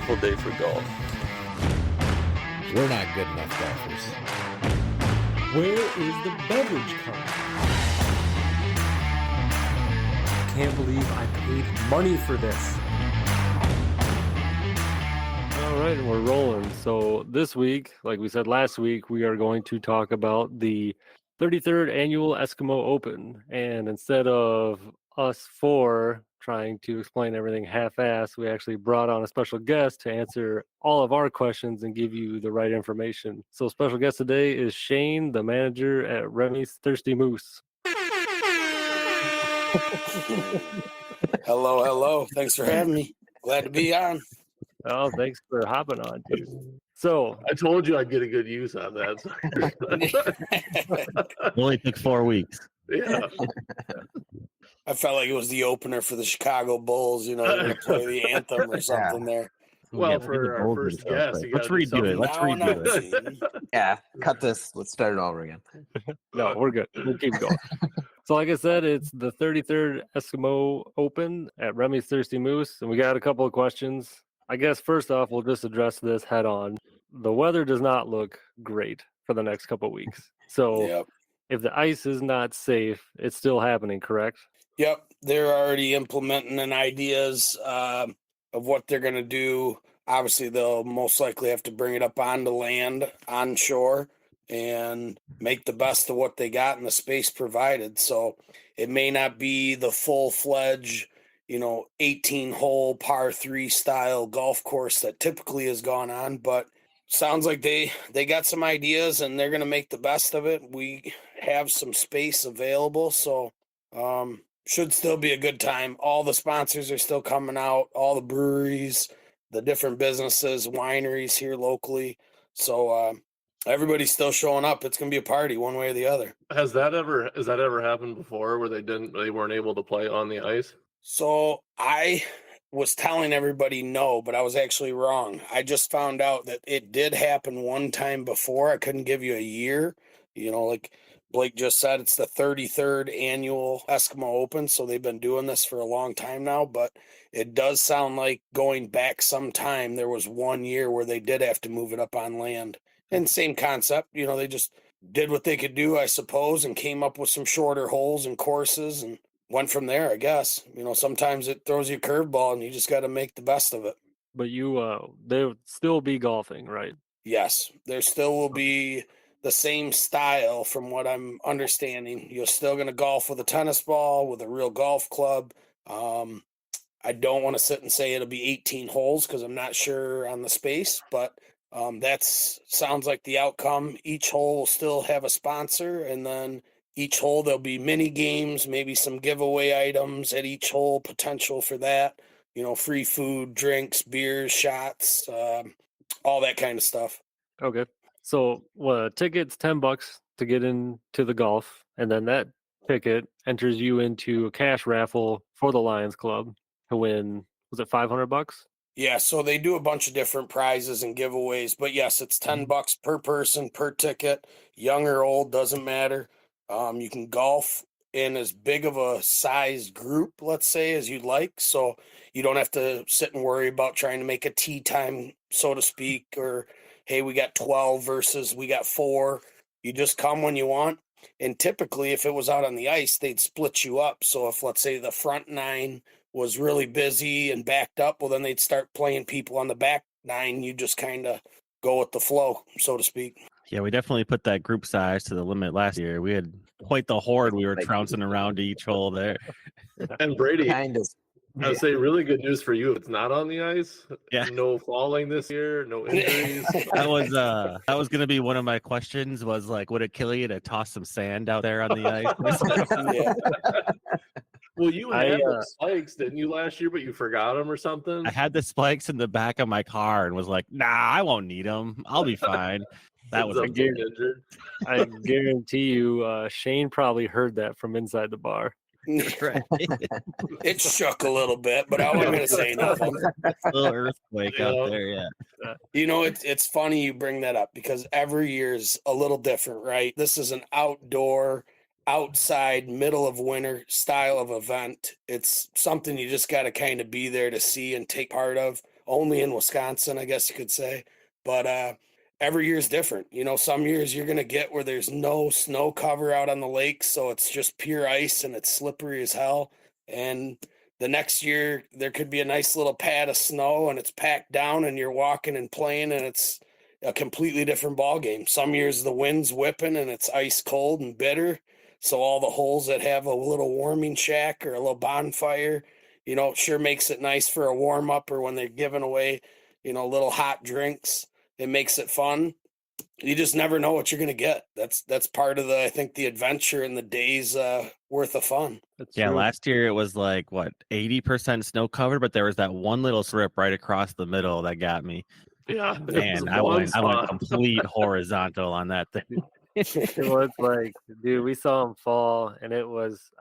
beautiful day for golf. We're not good enough golfers. Where is the beverage cart? Can't believe I paid money for this. All right, and we're rolling. So this week, like we said last week, we are going to talk about the 33rd annual Eskimo Open. And instead of us four trying to explain everything half-assed, we actually brought on a special guest to answer all of our questions and give you the right information. So special guest today is Shane, the manager at Remi's Thirsty Moose. Hello. Thanks for having me. Glad to be on. Oh, thanks for hopping on, dude. So I told you I'd get a good use on that. It only took 4 weeks. Yeah. I felt like it was the opener for the Chicago Bulls. You know, they're going to play the anthem or something there. Well, Yeah, for the our Bulls first are so guest, quick. you Let's gotta do redo it. something. Let's redo it. See? Yeah, cut this. Let's start it all over again. no, we're good. We'll keep going. So like I said, it's the 33rd Eskimo Open at Remi's Thirsty Moose, and we got a couple of questions. I guess first off, we'll just address this head on. The weather does not look great for the next couple of weeks. So Yep. if the ice is not safe, it's still happening, correct? Yep. They're already implementing an ideas of what they're going to do. Obviously, they'll most likely have to bring it up onto land, onshore, and make the best of what they got in the space provided. So it may not be the full-fledged 18-hole par 3 style golf course that typically has gone on, but sounds like they got some ideas and they're going to make the best of it. We have some space available, so should still be a good time. All the sponsors are still coming out, all the breweries, the different businesses, wineries here locally. So everybody's still showing up. It's going to be a party one way or the other. Has that ever happened before where they weren't able to play on the ice? So I was telling everybody no, but I was actually wrong. I just found out that it did happen one time before. I couldn't give you a year. Like Blake just said, it's the 33rd annual Eskimo Open, so they've been doing this for a long time now, but it does sound like going back some time, there was 1 year where they did have to move it up on land. And same concept, they just did what they could do, I suppose, and came up with some shorter holes and courses and went from there, I guess. Sometimes it throws you a curveball and you just got to make the best of it. But they'll still be golfing, right? Yes, there still will be the same style from what I'm understanding. You're still going to golf with a tennis ball, with a real golf club. I don't want to sit and say it'll be 18 holes because I'm not sure on the space, but that sounds like the outcome. Each hole will still have a sponsor, and then each hole there'll be mini games, maybe some giveaway items at each hole, potential for that. Free food, drinks, beers, shots, all that kind of stuff. Okay. So ticket's $10 to get into the golf, and then that ticket enters you into a cash raffle for the Lions Club to win. Was it $500? Yeah, so they do a bunch of different prizes and giveaways, but yes, it's $10 per person per ticket. Young or old, doesn't matter. You can golf in as big of a size group, let's say, as you'd like. So you don't have to sit and worry about trying to make a tee time, so to speak, or, hey, we got 12 versus we got 4. You just come when you want. And typically, if it was out on the ice, they'd split you up. So if, let's say, the front 9 was really busy and backed up, well, then they'd start playing people on the back 9. You just kind of go with the flow, so to speak. Yeah, we definitely put that group size to the limit last year. We had quite the horde we were trouncing around to each hole there. And Brady, Kind of. I would say really good news for you. It's not on the ice. Yeah. No falling this year. No injuries. That was going to be one of my questions. Was like, would it kill you to toss some sand out there on the ice? Yeah. Well, you had the spikes, didn't you, last year? But you forgot them or something. I had the spikes in the back of my car and was like, nah, I won't need them. I'll be fine. That was injured. I guarantee you, Shane probably heard that from inside the bar. right. It shook a little bit, but I wasn't going to say nothing. A little earthquake out there, yeah. It's funny you bring that up because every year is a little different, right? This is an outdoor, outside, middle of winter style of event. It's something you just got to kind of be there to see and take part of. only in Wisconsin, I guess you could say. But every year is different. You know, some years you're going to get where there's no snow cover out on the lake, so it's just pure ice and it's slippery as hell. And the next year there could be a nice little pad of snow and it's packed down and you're walking and playing and it's a completely different ball game. Some years the wind's whipping and it's ice cold and bitter. So all the holes that have a little warming shack or a little bonfire, you know, it sure makes it nice for a warm up or when they're giving away, you know, little hot drinks. It makes it fun. You just never know what you're going to get. That's part of I think the adventure and the day's worth of fun. That's Yeah, true. last year it was like what 80% snow covered, but there was that one little strip right across the middle that got me. Yeah, Man, I went complete horizontal on that thing. It was like, dude, we saw him fall, and it was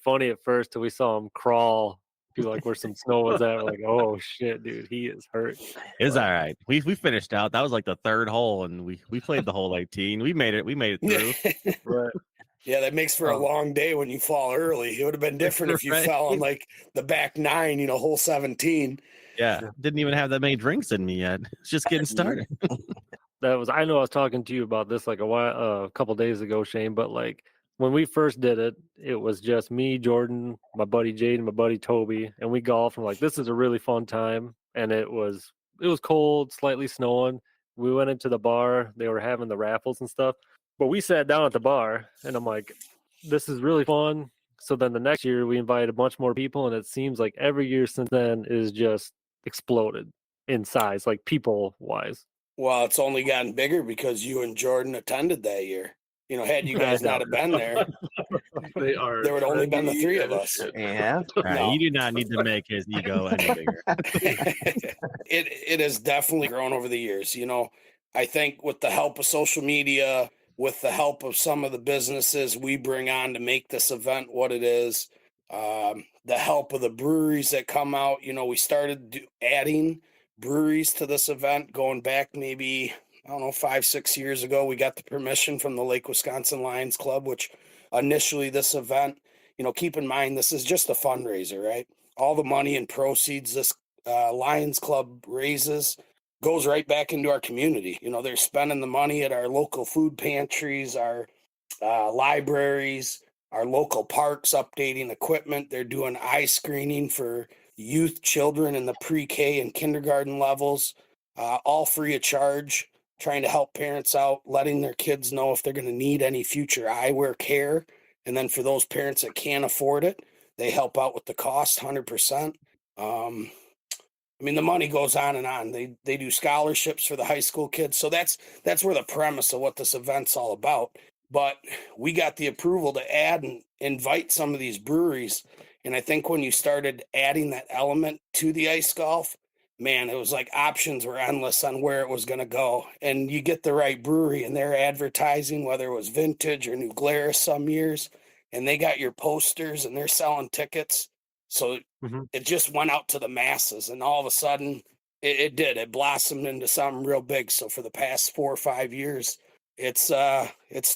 funny at first till we saw him crawl to like where some snow was at. We're like, oh shit, dude, he is hurt. It was all right. We finished out. That was like the third hole, and we played the whole 18. We made it through. Right. Yeah, that makes for a long day when you fall early. It would have been different if you Right. fell on like the back 9, you know, hole 17. Yeah, didn't even have that many drinks in me yet. It's just getting started. I know I was talking to you about this like a couple days ago, Shane, but like when we first did it, it was just me, Jordan, my buddy Jade, and my buddy Toby, and we golfed. And like, this is a really fun time. And it was cold, slightly snowing. We went into the bar. They were having the raffles and stuff. But we sat down at the bar, and I'm like, this is really fun. So then the next year, we invited a bunch more people, and it seems like every year since then is just exploded in size, like people-wise. Well, it's only gotten bigger because you and Jordan attended that year. You know, had you guys not have been there, They are. there would only been the trendy three of as us. shit. Yeah. Right, No. you do not need to make his ego any bigger. It has definitely grown over the years. You know, I think with the help of social media, with the help of some of the businesses we bring on to make this event what it is, the help of the breweries that come out, you know, we started adding breweries to this event going back maybe, I don't know, 5-6 years ago. We got the permission from the Lake Wisconsin Lions Club, which initially this event, you know, keep in mind, this is just a fundraiser, right? All the money and proceeds this Lions Club raises goes right back into our community. You know, they're spending the money at our local food pantries, our libraries, our local parks, updating equipment. They're doing eye screening for youth, children in the pre-K and kindergarten levels, all free of charge, trying to help parents out, letting their kids know if they're going to need any future eyewear care. And then for those parents that can't afford it, they help out with the cost 100%. I mean, the money goes on and on. They do scholarships for the high school kids. So that's where the premise of what this event's all about. But we got the approval to add and invite some of these breweries. And I think when you started adding that element to the ice golf, man, it was like options were endless on where it was going to go. And you get the right brewery and they're advertising, whether it was Vintage or New Glarus some years, and they got your posters and they're selling tickets. So it just went out to the masses, and all of a sudden it blossomed into something real big. So for the past 4 or 5 years, it's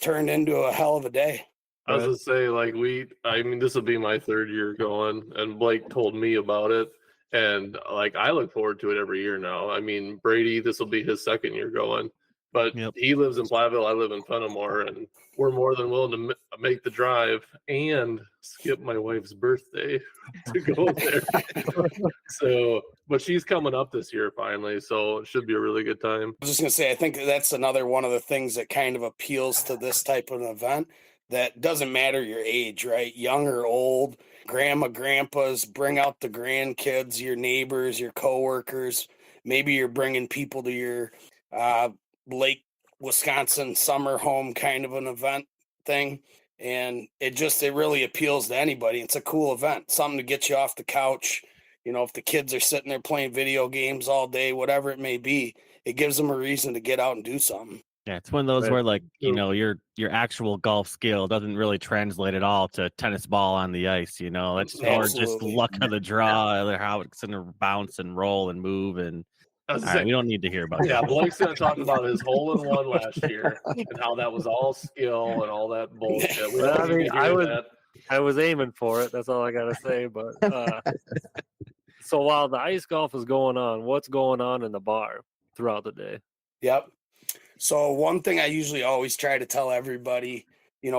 turned into a hell of a day. I was gonna say, like, this will be my 3rd year going, and Blake told me about it, and like I look forward to it every year now. I mean, Brady, this will be his 2nd year going, but he lives in Platteville, I live in Fenimore, and we're more than willing to make the drive and skip my wife's birthday to go there. So, but she's coming up this year finally, so it should be a really good time. I was just gonna say, I think that's another one of the things that kind of appeals to this type of an event. That doesn't matter your age, right? Young or old, grandma, grandpas, bring out the grandkids, your neighbors, your coworkers. Maybe you're bringing people to your Lake Wisconsin summer home kind of an event thing. And it really appeals to anybody. It's a cool event, something to get you off the couch. You know, if the kids are sitting there playing video games all day, whatever it may be, it gives them a reason to get out and do something. Yeah, it's one of those where, like, you know, your actual golf skill doesn't really translate at all to tennis ball on the ice. You know, it's more just luck of the draw, how it's going to bounce and roll and move. And we don't need to hear about that. Yeah, Blake's going to talk about his hole-in-one last year and how that was all skill and all that bullshit. We I was aiming for it. That's all I got to say. But So while the ice golf is going on, what's going on in the bar throughout the day? Yep. So one thing I usually always try to tell everybody,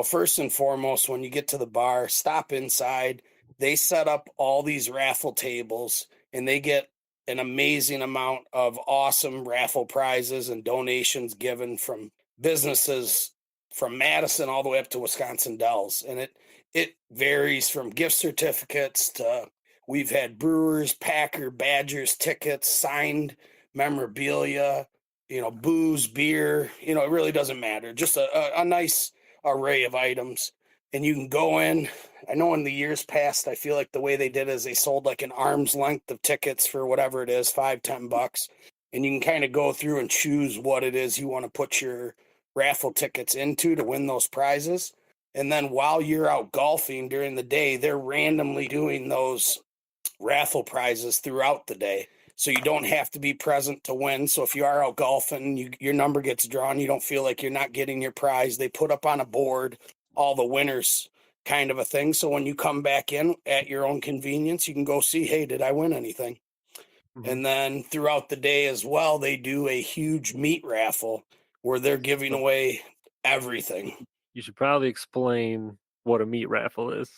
first and foremost, when you get to the bar, stop inside. They set up all these raffle tables and they get an amazing amount of awesome raffle prizes and donations given from businesses from Madison all the way up to Wisconsin Dells. And it varies from gift certificates to we've had Brewers, Packer, Badgers tickets, signed memorabilia, booze, beer, it really doesn't matter. Just a nice array of items. And you can go in. I know in the years past, I feel like the way they did is they sold like an arm's length of tickets for whatever it is, $5-10. And you can kind of go through and choose what it is you want to put your raffle tickets into to win those prizes. And then while you're out golfing during the day, they're randomly doing those raffle prizes throughout the day. So you don't have to be present to win. So if you are out golfing, your number gets drawn, you don't feel like you're not getting your prize. They put up on a board all the winners kind of a thing. So when you come back in at your own convenience, you can go see, hey, did I win anything? Mm-hmm. And then throughout the day as well, they do a huge meat raffle where they're giving away everything. You should probably explain what a meat raffle is.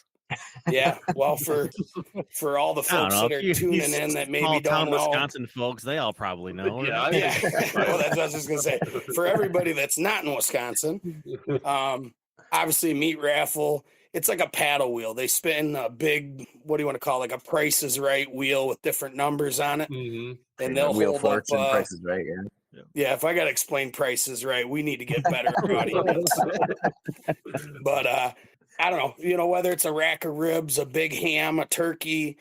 Yeah, well, for all the folks that are tuning in that maybe don't know, Wisconsin folks, they all probably know. Yeah. Well, that's what I was just gonna say. For everybody that's not in Wisconsin, obviously meat raffle. It's like a paddle wheel. They spin a big, what do you want to call it, like a Price is Right wheel with different numbers on it, and they'll Wheel hold Fortune, up. Price is Right, Yeah, if I got to explain prices right, we need to get better audience. But I don't know, whether it's a rack of ribs, a big ham, a turkey,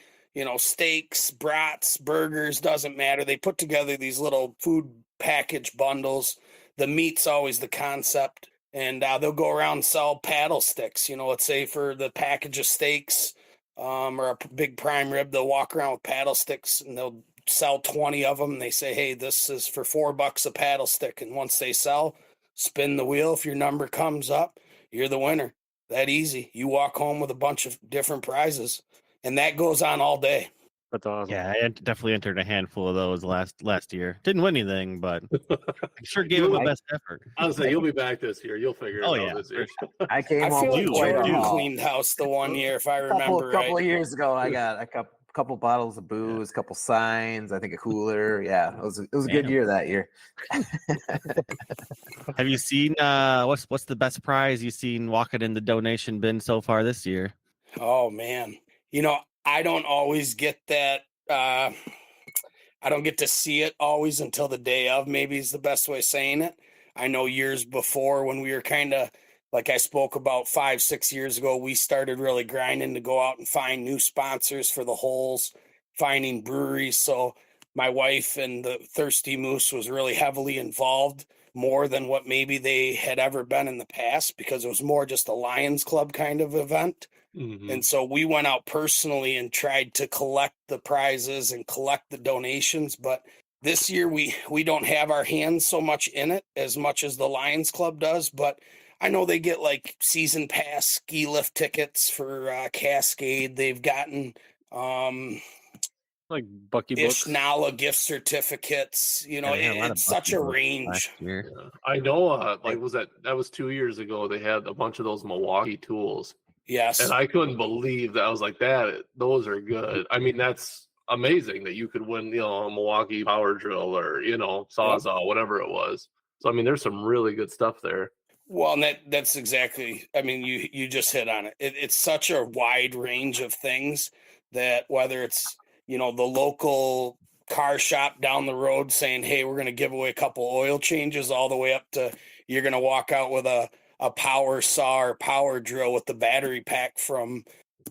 steaks, brats, burgers, doesn't matter. They put together these little food package bundles. The meat's always the concept. And they'll go around and sell paddle sticks. Let's say for the package of steaks or a big prime rib, they'll walk around with paddle sticks and they'll sell 20 of them. And they say, hey, this is for $4 a paddle stick. And once they sell, spin the wheel. If your number comes up, you're the winner. That easy. You walk home with a bunch of different prizes. And that goes on all day. That's awesome. Yeah, I definitely entered a handful of those last year. Didn't win anything, but I sure gave it my best effort. I was saying you'll be back this year. You'll figure it out this year. I came I home feel like with quite a Jordan haul. cleaned house the one year, if I remember A couple right. of years ago, I got a couple bottles of booze, a couple signs, I think a cooler. Yeah, it was a good year that year. Have you seen what's the best prize you've seen walking in the donation bin so far this year? Oh man, I don't always get that. I don't get to see it always until the day of. Maybe is the best way of saying it. I know years before when we were kind of like I spoke about 5-6 years ago, we started really grinding to go out and find new sponsors for the holes, finding breweries. So my wife and the Thirsty Moose was really heavily involved, more than what maybe they had ever been in the past, because it was more just a Lions Club kind of event. Mm-hmm. And so we went out personally and tried to collect the prizes and collect the donations. But this year we don't have our hands so much in it as much as the Lions Club does. But I know they get like season pass ski lift tickets for Cascade. They've gotten like Bucky books, Ishnala gift certificates. It's such a range. Yeah. I know. That was 2 years ago. They had a bunch of those Milwaukee tools. Yes. And I couldn't believe that. I was like, those are good. I mean, that's amazing that you could win, a Milwaukee power drill or, Sawzall, whatever it was. So, I mean, there's some really good stuff there. Well, and that's exactly, I mean, you just hit on it. It's such a wide range of things that whether it's, the local car shop down the road saying, hey, we're going to give away a couple oil changes, all the way up to you're going to walk out with a power saw or power drill with the battery pack from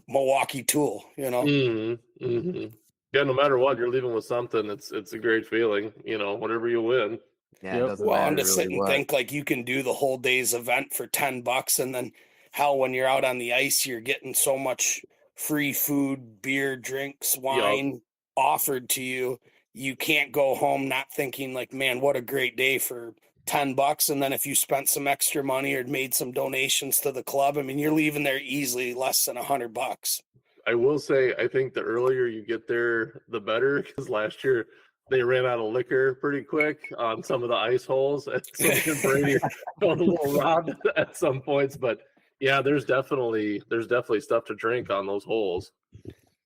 Milwaukee Tool, Mm-hmm. Mm-hmm. Yeah, no matter what, you're leaving with something. It's a great feeling, whatever you win. Yeah, it doesn't well, matter and to sit really and what. think like you can do the whole day's event for $10, and then how when you're out on the ice, you're getting so much free food, beer, drinks, wine offered to you. You can't go home not thinking like, man, what a great day for $10. And then if you spent some extra money or made some donations to the club, I mean, you're leaving there easily less than $100. I will say, I think the earlier you get there, the better. Because last year they ran out of liquor pretty quick on some of the ice holes, and so me and Brady felt a little robbed at some points. But yeah, there's definitely stuff to drink on those holes.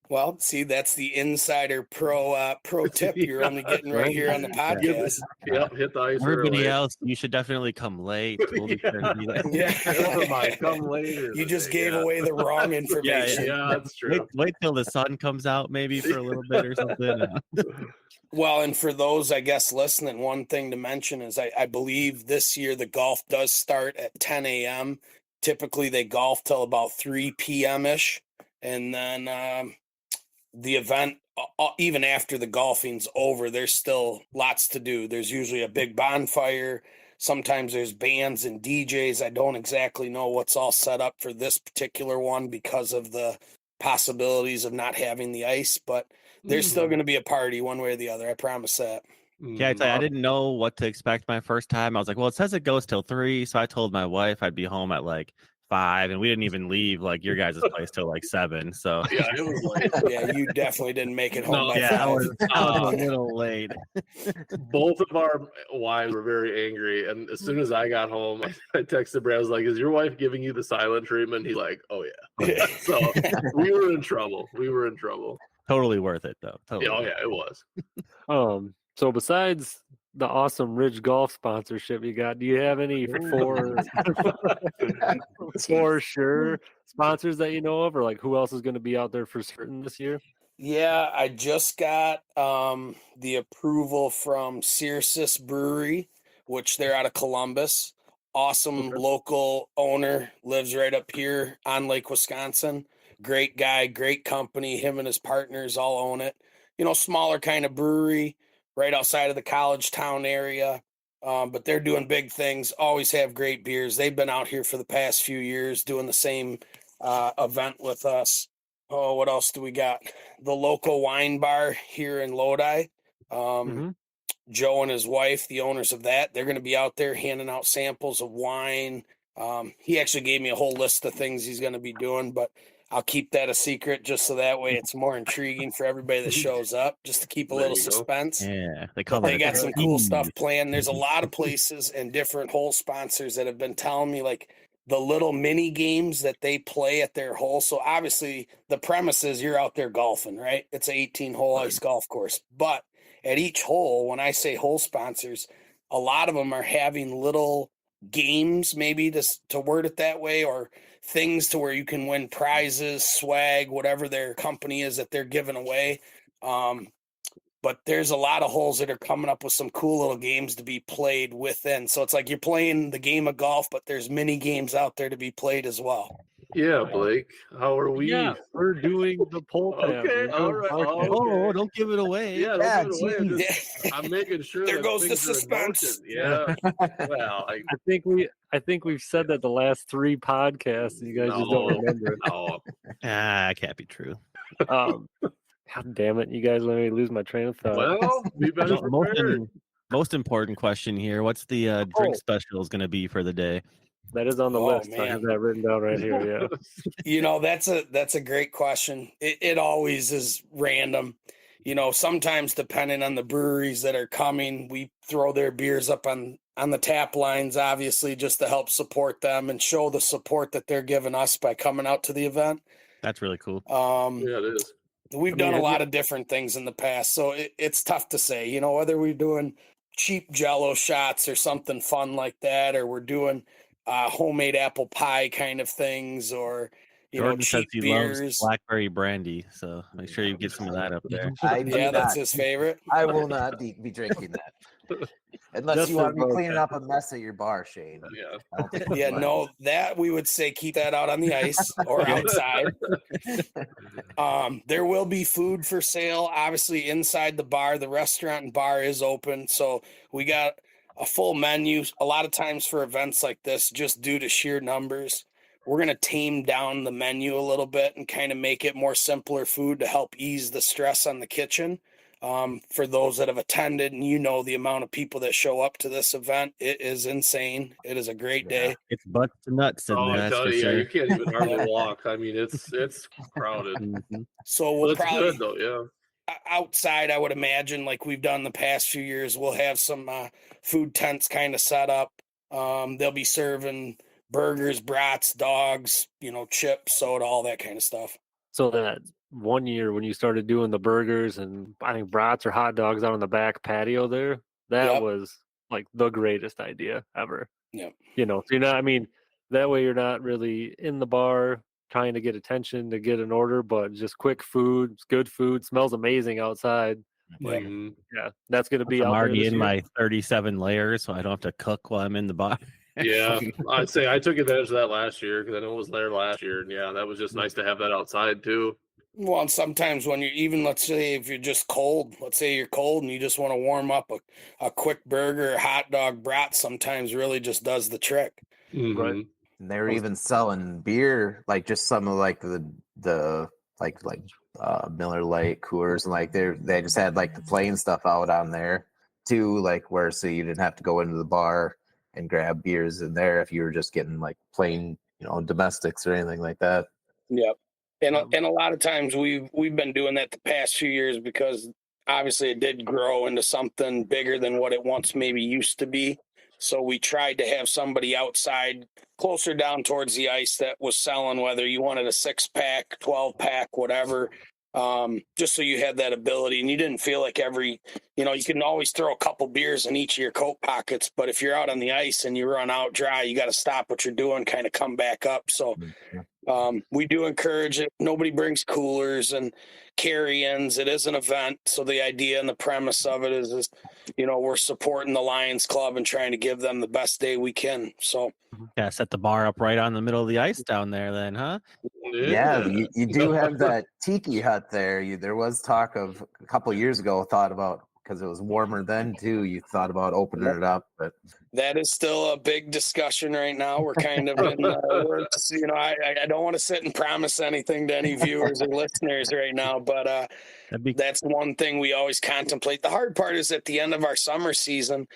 Well, see, that's the insider pro tip you're only getting right here on the podcast. Yep, hit the ice. Everybody early. else, you should definitely come late. We'll be sure to be there. Yeah. Never mind, come later. You just gave away the wrong information. Yeah, that's true. Wait till the sun comes out, maybe for a little bit or something. Well, and for those, I guess, listening, one thing to mention is I believe this year the golf does start at 10 a.m. Typically, they golf till about 3 p.m. ish. And then the event, even after the golfing's over, there's still lots to do. There's usually a big bonfire. Sometimes there's bands and DJs. I don't exactly know what's all set up for this particular one because of the possibilities of not having the ice, but there's still going to be a party one way or the other. I promise that. Yeah, I didn't know what to expect my first time. I was like, well, it says it goes till 3. So I told my wife I'd be home at like 5, and we didn't even leave like your guys' place till like 7. So yeah, it was like yeah, you definitely didn't make it home. By yeah, 5. I was a little late. Both of our wives were very angry, and as soon as I got home, I texted Brad. I was like, "Is your wife giving you the silent treatment?" He's like, "Oh yeah." So we were in trouble. Totally worth it though. Totally. Yeah, oh yeah, it was. So besides the awesome Ridge Golf sponsorship you got, do you have any for sure sponsors that you know of, or like who else is going to be out there for certain this year? Yeah, I just got the approval from Cirrus Brewery, which they're out of Columbus. Awesome local owner, lives right up here on Lake Wisconsin. Great guy, great company. Him and his partners all own it. Smaller kind of brewery right outside of the college town area. But they're doing big things, always have great beers. They've been out here for the past few years doing the same event with us. Oh, what else do we got? The local wine bar here in Lodi. Joe and his wife, the owners of that, they're going to be out there handing out samples of wine. He actually gave me a whole list of things he's going to be doing, but I'll keep that a secret just so that way it's more intriguing for everybody that shows up, just to keep a little suspense. Yeah, they got some cool stuff planned. There's a lot of places and different hole sponsors that have been telling me like the little mini games that they play at their hole. So obviously the premise is you're out there golfing, right? It's an 18-hole ice golf course. But at each hole, when I say hole sponsors, a lot of them are having little games, maybe to word it that way, or things to where you can win prizes, swag, whatever their company is that they're giving away. But there's a lot of holes that are coming up with some cool little games to be played within. So it's like you're playing the game of golf, but there's mini games out there to be played as well. Yeah, Blake, how are we? Yeah, we're doing the poll tab. Okay, all right. Oh, don't give it away. Yeah, don't give it away. I'm making sure. There that goes the things are in suspense. motion. Yeah. Well, I think we've said that the last 3 podcasts, and you guys just don't remember it. No. It can't be true. God damn it! You guys let me lose my train of thought. Well, we better prepare. Most important question here: what's the drink special is going to be for the day? That is on the list. Man. I have that written down right here. Yeah. That's a great question. It always is random. Sometimes depending on the breweries that are coming, we throw their beers up on the tap lines, obviously, just to help support them and show the support that they're giving us by coming out to the event. That's really cool. Yeah, it is. We've done a lot of different things in the past, so it's tough to say, whether we're doing cheap Jell-O shots or something fun like that, or we're doing homemade apple pie kind of things, or Jordan cheap says he beers. loves blackberry brandy, so make sure you get some of that up there. Yeah, that's his favorite. I will not be drinking that. Unless you want me cleaning up a mess at your bar, Shane. Yeah. Yeah, no, that we would say keep that out on the ice or outside. There will be food for sale, obviously, inside the bar. The restaurant and bar is open, so we got a full menu. A lot of times for events like this, just due to sheer numbers, we're going to tame down the menu a little bit and kind of make it more simpler food to help ease the stress on the kitchen. For those that have attended, and the amount of people that show up to this event, it is insane. It is a great day. It's butts to nuts in Oh, there. I That's tell for you, sure. you can't even hardly walk. I mean, it's crowded. Mhm. So But we'll it's probably good though, yeah. outside, I would imagine, like we've done the past few years, we'll have some food tents kind of set up. They'll be serving burgers, brats, dogs, chips, soda, all that kind of stuff. So that one year when you started doing the burgers and I think brats or hot dogs out on the back patio there, that Yep. was like the greatest idea ever. Yep. So you're not, I mean, that way you're not really in the bar trying to get attention to get an order, but just quick food, it's good food, smells amazing outside. Like, Mhm. yeah, that's going to be I'm out there already this in year. my 37 layers, so I don't have to cook while I'm in the bar. Yeah, I'd say I took advantage of that last year because I know it was there last year, and yeah, that was just nice to have that outside too. Well, and sometimes when you're even, let's say if you're just cold, let's say you're cold and you just want to warm up a quick burger or hot dog, brat sometimes really just does the trick. Mhm. And they were even selling beer, like just some of like the like Miller Lite, Coors, and like they just had like the plain stuff out on there too, like where so you didn't have to go into the bar and grab beers in there if you were just getting like plain, domestics or anything like that. Yep. And a lot of times we've been doing that the past few years because obviously it did grow into something bigger than what it once maybe used to be. So we tried to have somebody outside closer down towards the ice that was selling, whether you wanted a 6-pack, 12-pack, whatever, just so you had that ability and you didn't feel like you can always throw a couple beers in each of your coat pockets, but if you're out on the ice and you run out dry, you got to stop what you're doing, kind of come back up. So we do encourage it. Nobody brings coolers and carry-ins. It is an event. So the idea and the premise of it is we're supporting the Lions Club and trying to give them the best day we can. So Yeah, set the bar up right on the middle of the ice down there then, huh? Yeah, you do have that tiki hut there. There was talk of a couple of years ago, thought about, because it was warmer then too, you thought about opening it up, but that is still a big discussion right now. We're kind of in works. I don't want to sit and promise anything to any viewers or listeners right now, but that's one thing we always contemplate. The hard part is at the end of our summer season,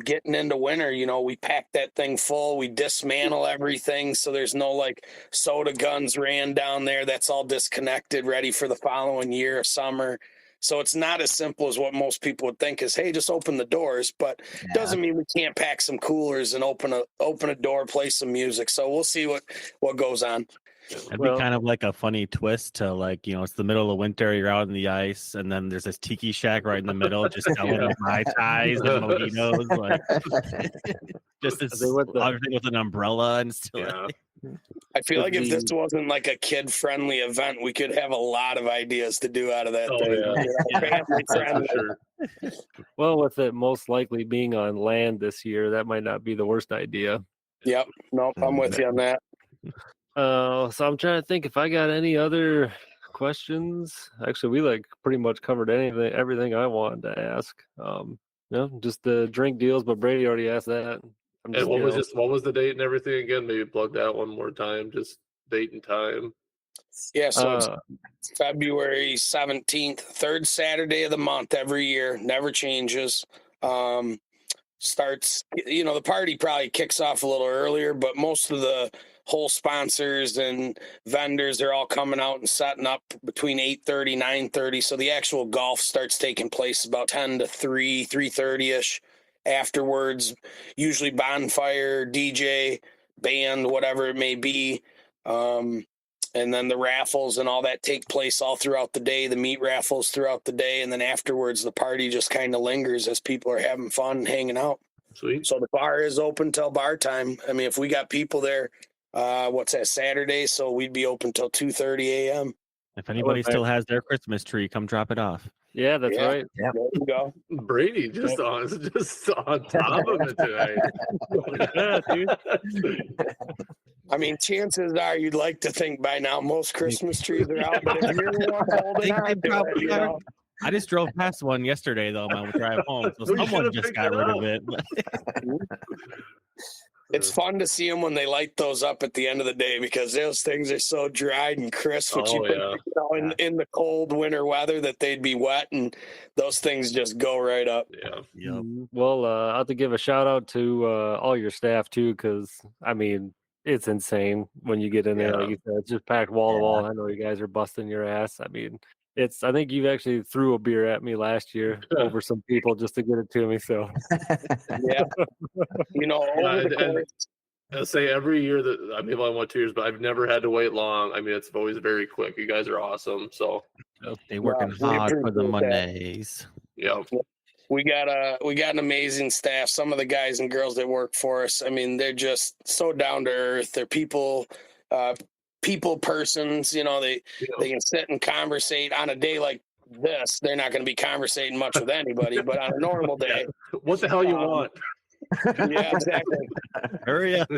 getting into winter, we pack that thing full, we dismantle everything. So there's no like soda guns ran down there. That's all disconnected, ready for the following year of summer. So it's not as simple as what most people would think is, hey, just open the doors, but it doesn't mean we can't pack some coolers and open a door, play some music. So we'll see what goes on. It'd be kind of like a funny twist to like, it's the middle of winter, you're out in the ice, and then there's this tiki shack right in the middle, just selling Mai Tais and mojitos, like just this everything with an umbrella and still. Yeah. I feel like if this wasn't like a kid-friendly event, we could have a lot of ideas to do out of that thing. Family friendly. Sure. Well, with it most likely being on land this year, that might not be the worst idea. Yep. Nope, I'm with you on that. So I'm trying to think if I got any other questions. Actually, we pretty much covered everything I wanted to ask. Just the drink deals, but Brady already asked that. And what was the date and everything again? Maybe plug that one more time, just date and time. Yeah, so it's February 17th, third Saturday of the month every year, never changes. Starts, the party probably kicks off a little earlier, but most of the whole sponsors and vendors, they're all coming out and setting up between 8:30, 9:30. So the actual golf starts taking place about 10 to 3:30-ish. Afterwards, usually bonfire, DJ, band, whatever it may be. And then the raffles and all that take place all throughout the day, the meat raffles throughout the day. And then afterwards, the party just kind of lingers as people are having fun and hanging out. Sweet. So the bar is open till bar time. I mean, if we got people there, Saturday? So we'd be open till 2:30 a.m. If anybody still has their Christmas tree, come drop it off. Yeah, that's right. Yeah. There you go. Brady just on top of it tonight. Yeah, dude. I mean, chances are you'd like to think by now most Christmas trees are out, but if you're the one holding on to it, I just drove past one yesterday, though, on my drive home. So someone just got rid of it. It's fun to see them when they light those up at the end of the day because those things are so dried and crisp. Which in the cold winter weather that they'd be wet, and those things just go right up. Yeah. Yep. Well, I have to give a shout out to all your staff too, because I mean it's insane when you get in there. Like you said, it's just packed wall to wall. I know you guys are busting your ass. I mean, it's. I think you actually threw a beer at me last year over some people just to get it to me. So yeah, over the course. I say every year that I mean, I went 2 years, but I've never had to wait long. I mean, it's always very quick. You guys are awesome. So they working hard for the monies. Yeah. We got an amazing staff. Some of the guys and girls that work for us, I mean, they're just so down to earth. They're people persons. They can sit and conversate on a day like this. They're not going to be conversating much with anybody, but on a normal day, what the hell you want? Yeah, exactly. Hurry up.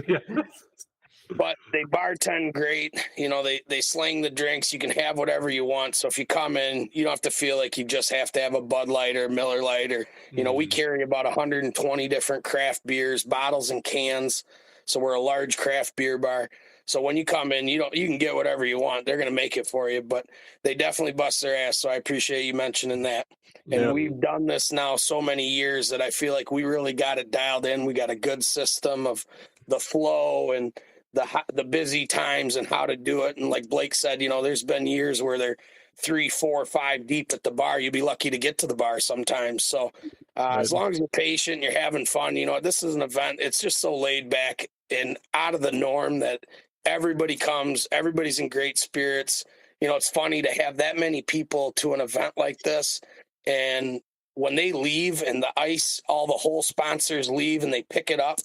But they bartend great. They slang the drinks. You can have whatever you want. So if you come in, you don't have to feel like you just have to have a Bud Light or Miller Light or, we carry about 120 different craft beers, bottles and cans. So we're a large craft beer bar. So when you come in, you can get whatever you want. They're going to make it for you, but they definitely bust their ass. So I appreciate you mentioning that. And we've done this now so many years that I feel like we really got it dialed in. We got a good system of the flow and the busy times and how to do it. And like Blake said, there's been years where they're 3, 4, 5 deep at the bar. You'd be lucky to get to the bar sometimes. So as long as you're patient, you're having fun, this is an event. It's just so laid back and out of the norm that everybody comes, everybody's in great spirits. It's funny to have that many people to an event like this. And when they leave and the ice, all the whole sponsors leave and they pick it up,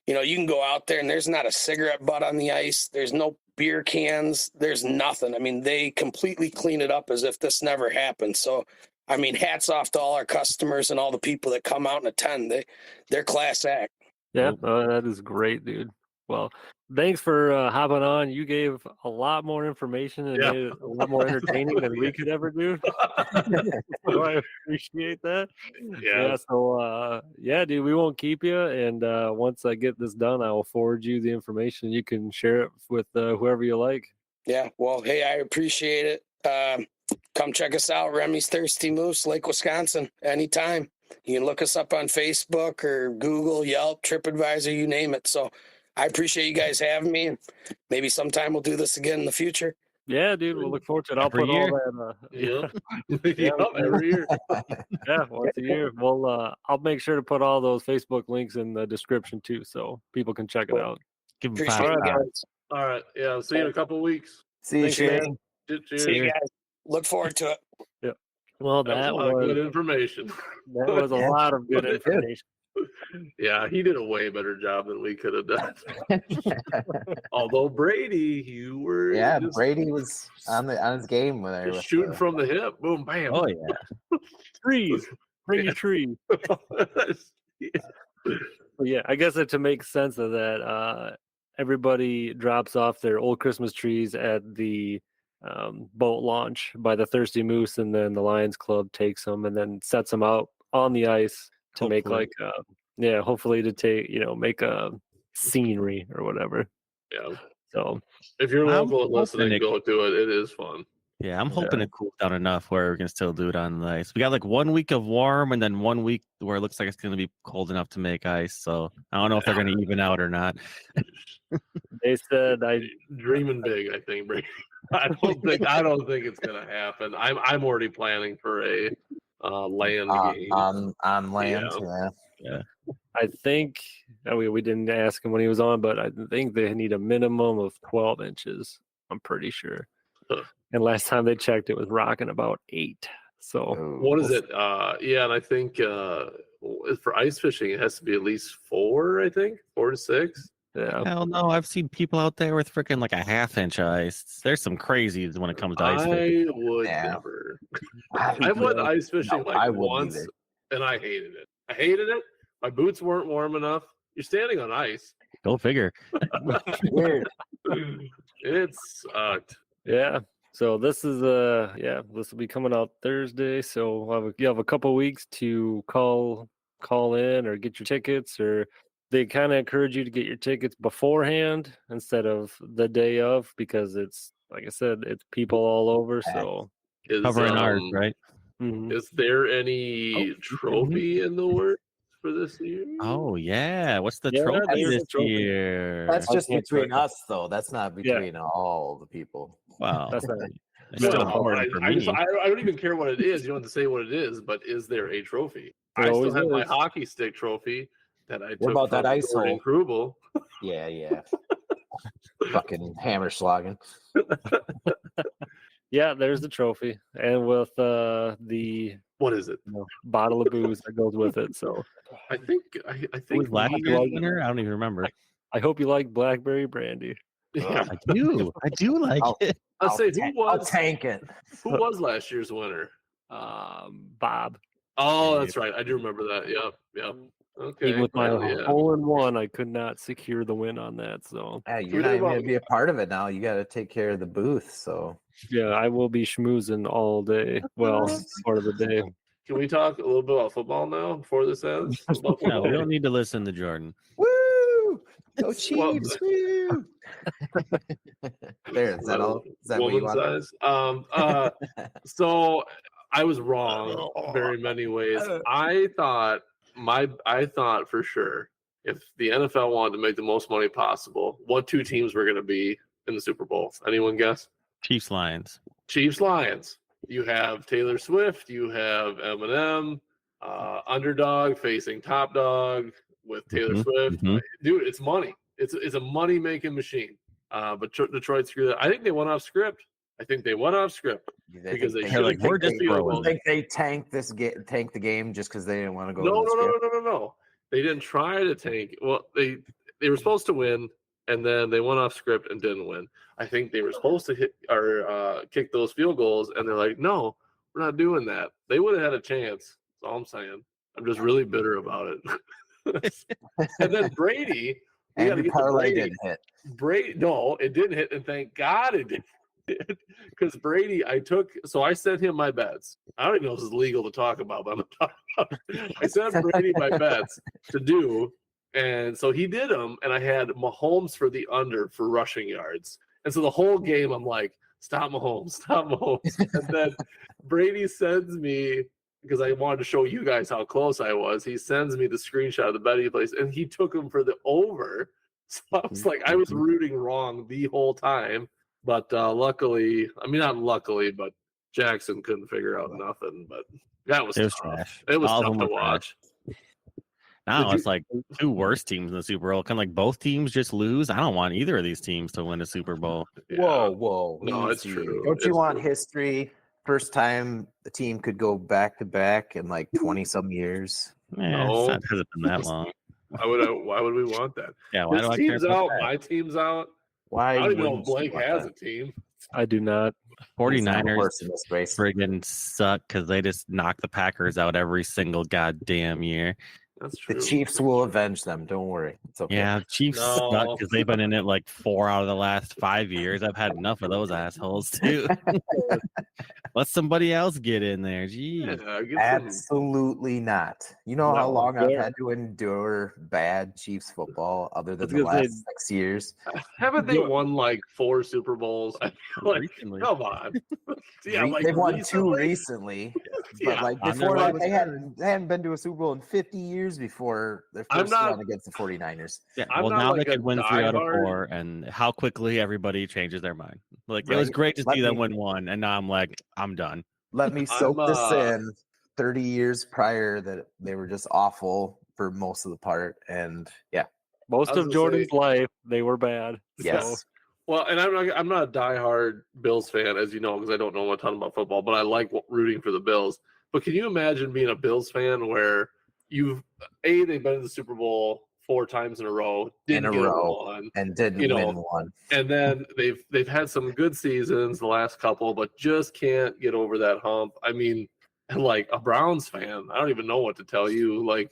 you can go out there and there's not a cigarette butt on the ice. There's no beer cans. There's nothing. I mean, they completely clean it up as if this never happened. So, I mean, hats off to all our customers and all the people that come out and attend. They're class act. Yeah, that is great, dude. Well, thanks for hopping on. You gave a lot more information and made it a lot more entertaining than we could ever do. So I appreciate that. Yeah. So, dude, we won't keep you. And once I get this done, I will forward you the information. You can share it with whoever you like. Yeah. Well, hey, I appreciate it. Come check us out, Remi's Thirsty Moose, Lake, Wisconsin, anytime. You can look us up on Facebook or Google, Yelp, TripAdvisor, you name it. So I appreciate you guys having me, and maybe sometime we'll do this again in the future. Yeah, dude, we'll look forward to it. I'll put all that. Every year. Yeah, once a year. Well, I'll make sure to put all those Facebook links in the description too, so people can check it out. Give them Appreciate 5 you stars. guys. All right. Yeah. I'll see you in a couple of weeks. See you, Thanks, man. Shane. Cheers. See you guys. Look forward to it. Well, That was a lot of good information. that was a lot of good information. Yeah, he did a way better job than we could have done. Although Brady, you were just Brady was on his game there. just shooting from the hip. Boom, bam. Oh yeah. Trees. Bring your tree. Yeah, I guess to make sense of that, everybody drops off their old Christmas trees at the boat launch by the Thirsty Moose, and then the Lions Club takes them and then sets them out on the ice to make like hopefully to take make a scenery or whatever. Yeah. So if you're I'm local and listening, hoping go do it. It is fun. Yeah, I'm hoping it cools down enough where we can still do it on the ice. We got like 1 week of warm and then 1 week where it looks like it's going to be cold enough to make ice. So I don't know if they're going to even out or not. They said Dreaming big, I think, Brady. I don't think it's going to happen. I'm already planning for a land game on land. Yeah. I think we didn't ask him when he was on, but I think they need a minimum of 12 inches. I'm pretty sure. And last time they checked, it was rocking about 8. So what is it? And I think for ice fishing, it has to be at least 4. I think 4 to 6. Yeah. Hell no, I've seen people out there with freaking like a 1/2 inch ice. There's some crazies when it comes to ice fishing. I would never. I went ice fishing once, and I hated it. My boots weren't warm enough. You're standing on ice. Go figure. Weird. It sucked. Yeah. So this is this will be coming out Thursday. So you have a couple weeks to call in or get your tickets or they kind of encourage you to get your tickets beforehand instead of the day of, because it's, like I said, it's people all over. So Is Covering ours, right? mhm. Is there any trophy in the works for this year? Oh yeah, what's the Yeah, trophy there's a this trophy. year? That's just can't between correct us, though. That's not between all the people. Wow, That's not. it's still Well, important for me. I don't even care what it is. You don't have to say what it is, but is there a trophy? There I still always have my is. hockey stick trophy that I took about that from ice Gordon Krubel. Yeah. Fucking hammer slogging. Yeah, there's the trophy, and with the What is it? bottle of booze that goes with it. So I think Who was last we- year's winner? I don't even remember. I hope you like blackberry brandy. Yeah. I do like it. I'll say I'll tank it. who was last year's winner? Bob. Oh, that's right. I do remember that. Yep. Okay. Even with my well, yeah. hole-in-one, I could not secure the win on that. So Hey, you're not even going to be a part of it now. You got to take care of the booth. So yeah, I will be schmoozing all day. Well, part of the day. Can we talk a little bit about football now before this ends? About No, we football? don't need to listen to Jordan. woo, go Well, Chiefs! Woo! There, is that all? Is that what you woman want? size? So I was wrong very many ways. I thought for sure if the NFL wanted to make the most money possible, what two teams were going to be in the Super Bowl? Anyone guess? Chiefs Lions. Chiefs Lions. You have Taylor Swift. You have Eminem. Underdog facing top dog with Taylor Swift. Dude, it's money. It's a money making machine. But Detroit screwed it. I think they went off script. Because they They're should like, we're just You think they tanked the game just because they didn't want to go? No. They didn't try to tank. Well, they were supposed to win, and then they went off script and didn't win. I think they were supposed to hit or kick those field goals, and they're like, no, we're not doing that. They would have had a chance. That's all I'm saying. I'm just really bitter about it. And then Brady, we got to And the get to parlay Brady. didn't hit. Brady, no, it didn't hit, and thank God it didn't. Because Brady, I sent him my bets. I don't even know if this is legal to talk about, but I'm talking about. I sent Brady my bets to do, and so he did them, and I had Mahomes for the under for rushing yards. And so the whole game, I'm like, stop Mahomes. And then Brady sends me, because I wanted to show you guys how close I was, he sends me the screenshot of the bet he placed, and he took him for the over. So I was like, I was rooting wrong the whole time. But luckily, I mean, not luckily, but Jackson couldn't figure out nothing. But that was tough. Trash. It was All of tough them to were watch. Now it's like two worst teams in the Super Bowl. Can like both teams just lose? I don't want either of these teams to win a Super Bowl. Yeah. Whoa. No, it's easy. true. Don't you It's want true. history? First time the team could go back to back in like 20-some years. No. It hasn't been that long. Why would we want that? Yeah, why His do I care team's about out. that? My team's out. Why? I don't even know if wouldn't you Blake want has that? a team. I do not. He's not the 49ers worst in this race. friggin' suck because they just knock the Packers out every single goddamn year. That's true. The Chiefs will avenge them. Don't worry. It's okay. Yeah, Chiefs No. suck because they've been in it like 4 out of the last 5 years. I've had enough of those assholes too. Let somebody else get in there. Jeez. Yeah, get some- Absolutely not. You know how No, long I've they're- had to endure bad Chiefs football other than was the gonna say- last 6 years? haven't they won like 4 Super Bowls? I feel like, Recently. come on. Yeah, like They've won 2 recently? recently. Yeah. But like On before their that, way they to hadn't been to a Super Bowl in 50 years before their I'm first not- run against the 49ers. Yeah, I'm well, not now like they a could win 3 out of diehard- 4, and how quickly everybody changes their mind. Like, it was Right. great to Let see them me- win 1, and now I'm like, I'm done. Let me soak this I'm, in. 30 years prior that they were just awful for most of the part. And yeah, Most I was of gonna Jordan's say- life, they were bad. yes. Well, and I'm not a diehard Bills fan, as you know, because I don't know a ton about football, but I like rooting for the Bills. But can you imagine being a Bills fan where they've been in the Super Bowl 4 times in a row, didn't get one, And didn't you know, win one. and then they've had some good seasons the last couple, but just can't get over that hump. I mean, like a Browns fan, I don't even know what to tell you. Like,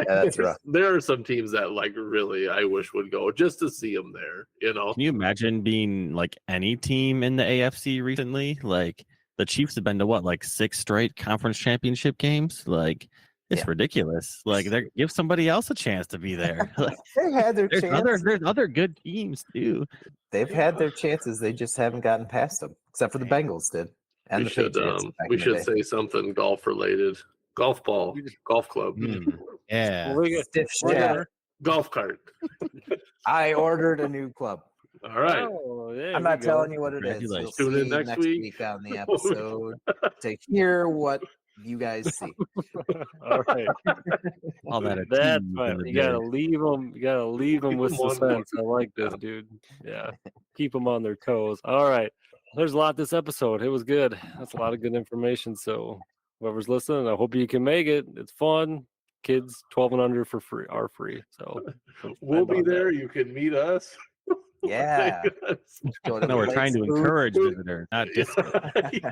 That's rough. there are some teams that like really I wish would go just to see them there. You know, Can you imagine being like any team in the AFC recently? Like, the Chiefs have been to what, like 6 straight conference championship games? Like, It's Yeah. ridiculous. Like, give somebody else a chance to be there. Like, They had their chance. there's other good teams too. They've had their chances. They just haven't gotten past them, except for the Bengals did, and We the should Patriots. back we in the should day. say something golf related. Golf ball, golf club, Yeah. Stiff we're shaft. gonna- golf cart. I ordered a new club. All right. Oh, yeah, I'm we not go. telling you what it is. You'll Congratulations. Tune in see next week. on the episode to hear what you guys see. All right. All that. a That's tease right. in the You gotta day. leave them. You gotta leave them Keep with 'em on suspense. I like this, Yeah. dude. Yeah, keep them on their toes. All right. There's a lot this episode. It was good. That's a lot of good information. So whoever's listening, I hope you can make it. It's fun. Kids 12 and under for free are free. So We'll be on that. there. You can meet us. Yeah. Go to No, we're the trying to place, food. encourage visitors, not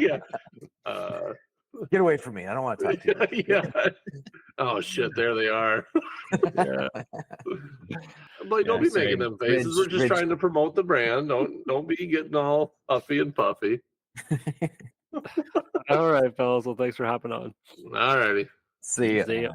Yeah. Get away from me. I don't want to talk to you. Yeah. Oh shit! There they are. Yeah. But don't be sorry. making them faces. We're just Ridge. trying to promote the brand. Don't be getting all huffy and puffy. All right, fellas. Well, thanks for hopping on. All righty. See ya. See ya.